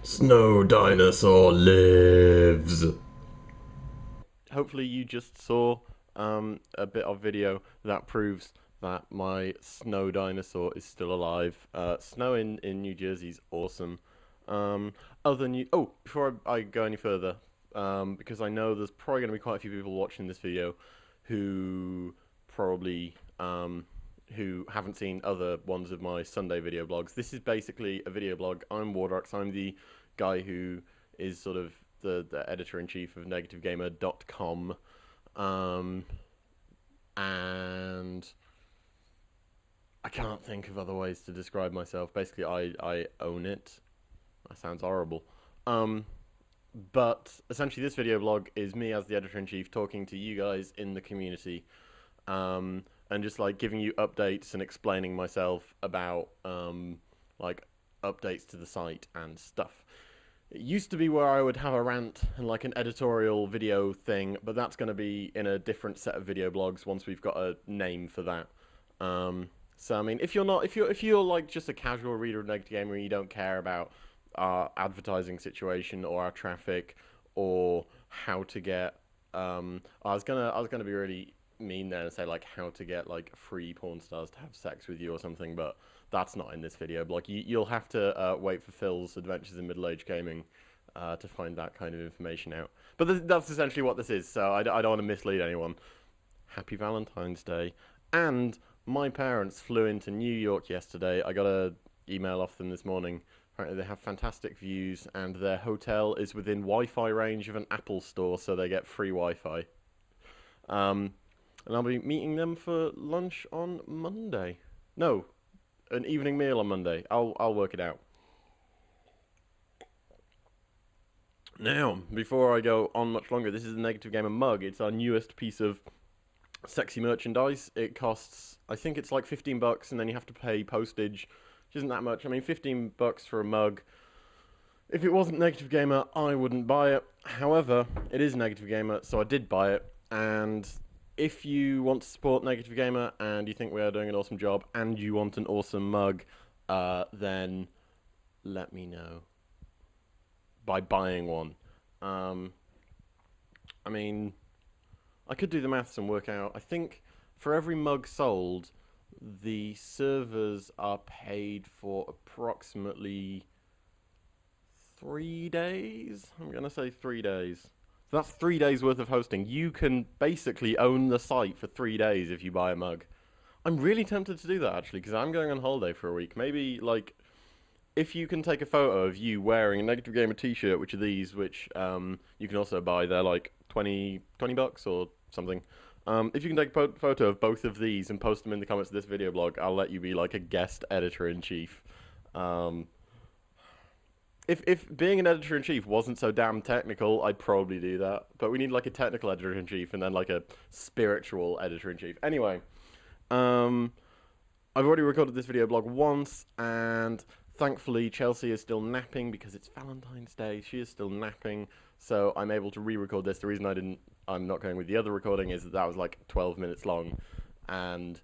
Snow Dinosaur lives. Hopefully you just saw a bit of video that proves that my snow dinosaur is still alive. Snow in New Jersey is awesome. Um, before I go any further, because I know there's probably going to be quite a few people watching this video who probably who haven't seen other ones of my Sunday video blogs. This is basically a video blog. I'm Wardrox. I'm the guy who is sort of the editor-in-chief of negativegamer.com. Um, and I can't think of other ways to describe myself. Basically, I own it. That sounds horrible. Um, but essentially, this video blog is me as the editor-in-chief talking to you guys in the community, and just like giving you updates and explaining myself about like updates to the site and stuff. It used to be where I would have a rant and like an editorial video thing, but that's going to be in a different set of video blogs once we've got a name for that. So I mean, if you're like just a casual reader of Negative Gamer and you don't care about our advertising situation or our traffic or how to get, I was gonna be really mean there and say like how to get like free porn stars to have sex with you or something, but that's not in this video blog. You'll have to wait for Phil's Adventures in Middle Age Gaming to find that kind of information out. But that's essentially what this is, so I don't want to mislead anyone. Happy Valentine's Day. And my parents flew into New York yesterday. I got a email off them this morning. Apparently they have fantastic views, and their hotel is within Wi-Fi range of an Apple store, so they get free Wi-Fi. Um, and I'll be meeting them for lunch on Monday. No, an evening meal on Monday. I'll work it out. Now, before I go on much longer, this is the Negative Gamer mug. It's our newest piece of sexy merchandise. It costs, I think it's like $15, and then you have to pay postage, which isn't that much. I mean, $15 for a mug. If it wasn't Negative Gamer, I wouldn't buy it. However, it is Negative Gamer, so I did buy it. And if you want to support Negative Gamer and you think we are doing an awesome job and you want an awesome mug, then let me know by buying one. Um, I mean, I could do the maths and work out. I think for every mug sold, the servers are paid for approximately 3 days. I'm going to say 3 days. So that's 3 days worth of hosting. You can basically own the site for 3 days if you buy a mug. I'm really tempted to do that actually because I'm going on holiday for a week. Maybe like if you can take a photo of you wearing a Negative Gamer t-shirt, which are these, which you can also buy, they're like 20 bucks or something. If you can take a photo of both of these and post them in the comments of this video blog, I'll let you be like a guest editor-in-chief. Um, if being an editor-in-chief wasn't so damn technical, I'd probably do that. But we need like a technical editor-in-chief and then like a spiritual editor-in-chief. Anyway, um, I've already recorded this video blog once, and thankfully Chelsea is still napping because it's Valentine's Day. She is still napping, so I'm able to re-record this. The reason I'm not going with the other recording is that was like 12 minutes long, and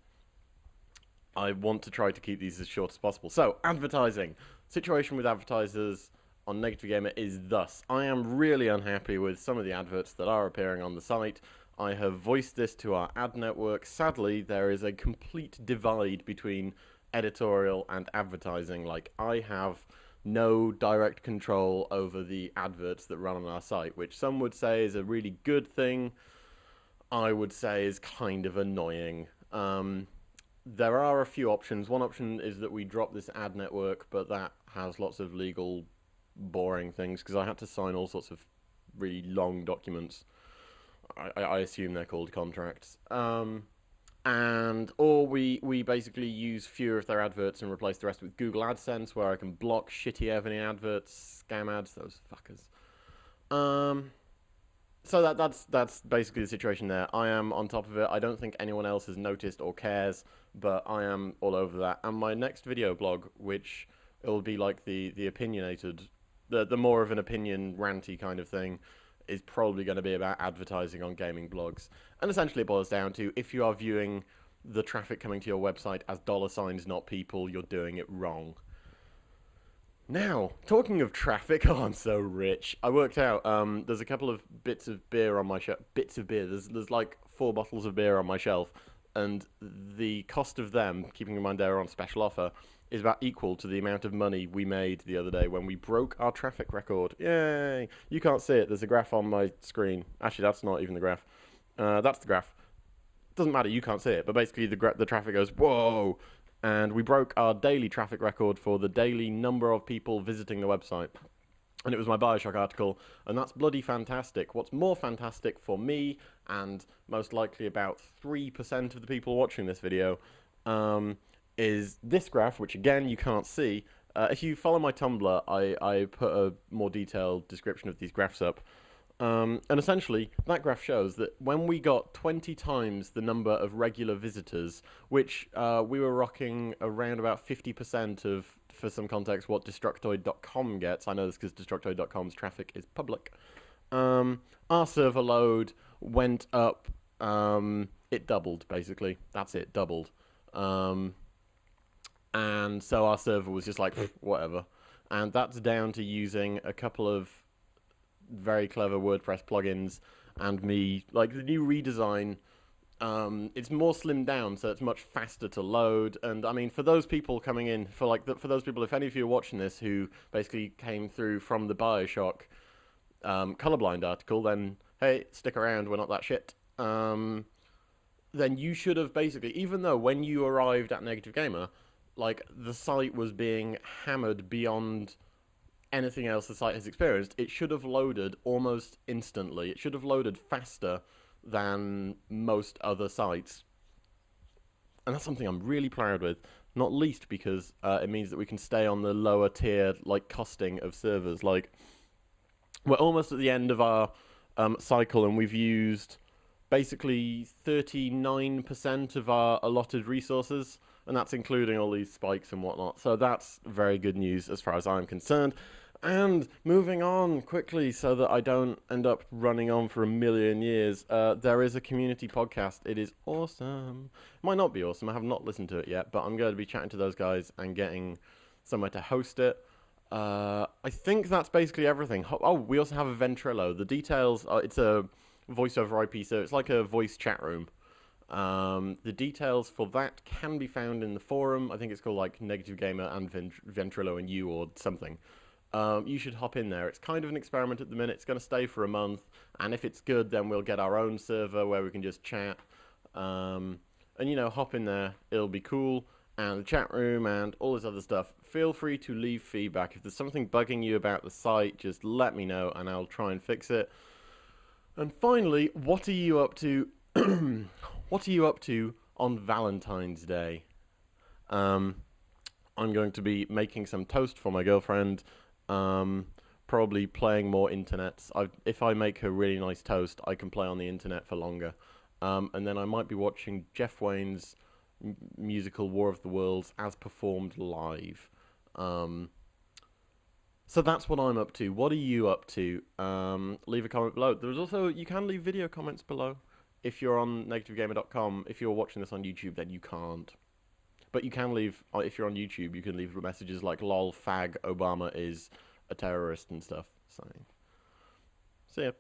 I want to try to keep these as short as possible. So, advertising. Situation with advertisers on Negative Gamer is thus. I am really unhappy with some of the adverts that are appearing on the site. I have voiced this to our ad network. Sadly, there is a complete divide between editorial and advertising. Like, I have no direct control over the adverts that run on our site, which some would say is a really good thing. I would say is kind of annoying. There are a few options. One option is that we drop this ad network, but that has lots of legal, boring things because I had to sign all sorts of really long documents. I assume they're called contracts. And or we basically use fewer of their adverts and replace the rest with Google AdSense, where I can block shitty Evony adverts, scam ads, those fuckers. So that's basically the situation there. I am on top of it. I don't think anyone else has noticed or cares, but I am all over that. And my next video blog, which it'll be like the opinionated, the more of an opinion ranty kind of thing, is probably going to be about advertising on gaming blogs. And essentially it boils down to, if you are viewing the traffic coming to your website as dollar signs, not people, you're doing it wrong. Now, talking of traffic, oh, I'm so rich. I worked out. There's a couple of bits of beer on my shelf. Bits of beer. There's like 4 bottles of beer on my shelf, and the cost of them, keeping in mind they're on special offer, is about equal to the amount of money we made the other day when we broke our traffic record. Yay! You can't see it. There's a graph on my screen. Actually, that's not even the graph. That's the graph. Doesn't matter. You can't see it, but basically the traffic goes whoa. And we broke our daily traffic record for the daily number of people visiting the website. And it was my Bioshock article, and that's bloody fantastic. What's more fantastic for me, and most likely about 3% of the people watching this video, is this graph, which again you can't see. If you follow my Tumblr, I put a more detailed description of these graphs up. And essentially, that graph shows that when we got 20 times the number of regular visitors, which we were rocking around about 50% of, for some context, what Destructoid.com gets. I know this because Destructoid.com's traffic is public. Our server load went up. It doubled, basically. That's it, doubled. And so our server was just like, whatever. And that's down to using a couple of very clever WordPress plugins and me, like the new redesign. It's more slimmed down, so it's much faster to load. And I mean, for those people coming in, for those people, if any of you are watching this who basically came through from the Bioshock colorblind article, then hey, stick around, we're not that shit. Then you should have basically, even though when you arrived at Negative Gamer, like the site was being hammered beyond anything else the site has experienced, it should have loaded almost instantly. It should have loaded faster than most other sites. And that's something I'm really proud with, not least because it means that we can stay on the lower tier, like, costing of servers. Like, we're almost at the end of our cycle, and we've used basically 39% of our allotted resources, and that's including all these spikes and whatnot. So that's very good news as far as I'm concerned. And moving on quickly so that I don't end up running on for a million years, there is a community podcast. It is awesome. It might not be awesome. I have not listened to it yet, but I'm going to be chatting to those guys and getting somewhere to host it. I think that's basically everything. Oh, we also have a Ventrilo. The details, it's a voice over IP, so it's like a voice chat room. The details for that can be found in the forum. I think it's called like Negative Gamer and Ventrilo and you or something. You should hop in there. It's kind of an experiment at the minute. It's going to stay for a month, and if it's good, then we'll get our own server where we can just chat. And, you know, hop in there. It'll be cool. And the chat room and all this other stuff. Feel free to leave feedback. If there's something bugging you about the site, just let me know, and I'll try and fix it. And finally, what are you up to? What are you up to on Valentine's Day? I'm going to be making some toast for my girlfriend. Probably playing more internet. If I make a really nice toast, I can play on the internet for longer. And then I might be watching Jeff Wayne's musical War of the Worlds as performed live. So that's what I'm up to. What are you up to? Leave a comment below. There's also, you can leave video comments below. If you're on negativegamer.com, if you're watching this on YouTube, then you can't. But you can leave, if you're on YouTube, you can leave messages like lol, fag, Obama is a terrorist and stuff. So, see ya.